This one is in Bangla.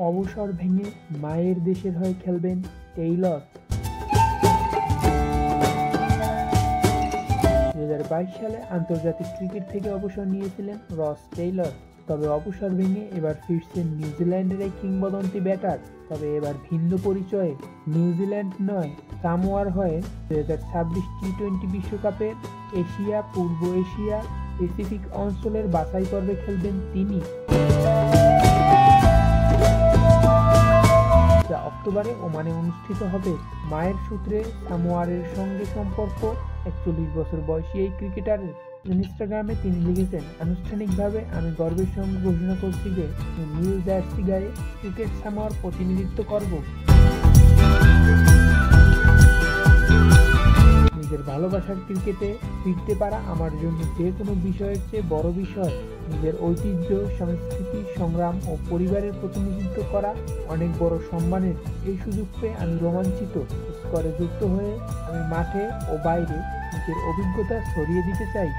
অবসর ভেঙে মায়ের দেশের হয়ে খেলবেন টেইলর। 2022 সালে আন্তর্জাতিক ক্রিকেট থেকে অবসর নিয়েছিলেন রস টেইলর। তবে অবসর ভেঙে এবার ফিরছেন নিউজিল্যান্ডের এই কিংবদন্তি ব্যাটার। তবে এবার ভিন্ন পরিচয়ে, নিউজিল্যান্ড নয় সামোয়ার হয়ে 2026 টি-20 বিশ্বকাপের এশিয়া, পূর্ব এশিয়া, প্যাসিফিক অঞ্চলের বাছাই পর্বে খেলবেন তিনি, যা অক্টোবরে ওমানে অনুষ্ঠিত হবে। মায়ের সূত্রে সামোয়ারের সঙ্গে সম্পর্ক 41 বছর বয়সী এই ক্রিকেটারের। ইনস্টাগ্রামে তিনি লিখেছেন, আনুষ্ঠানিকভাবে আমি গর্বের সঙ্গে ঘোষণা করছি যে নীল জার্সি গায়ে ক্রিকেট সামোয়ার প্রতিনিধিত্ব করব। নিজের ভালোবাসার ক্রিকেটে ফিরতে পারা আমার জন্য যে কোনো বিষয়ের চেয়ে বড় বিষয়। নিজের ঐতিহ্য, সংস্কৃতি, সংগ্রাম ও পরিবারের প্রতিনিধিত্ব করা অনেক বড় সম্মানের। এই সুযোগ পেয়ে আমি রোমাঞ্চিত। স্কোয়াডে যুক্ত হয়ে আমি মাঠে ও বাইরে নিজের অভিজ্ঞতা ছড়িয়ে দিতে চাই।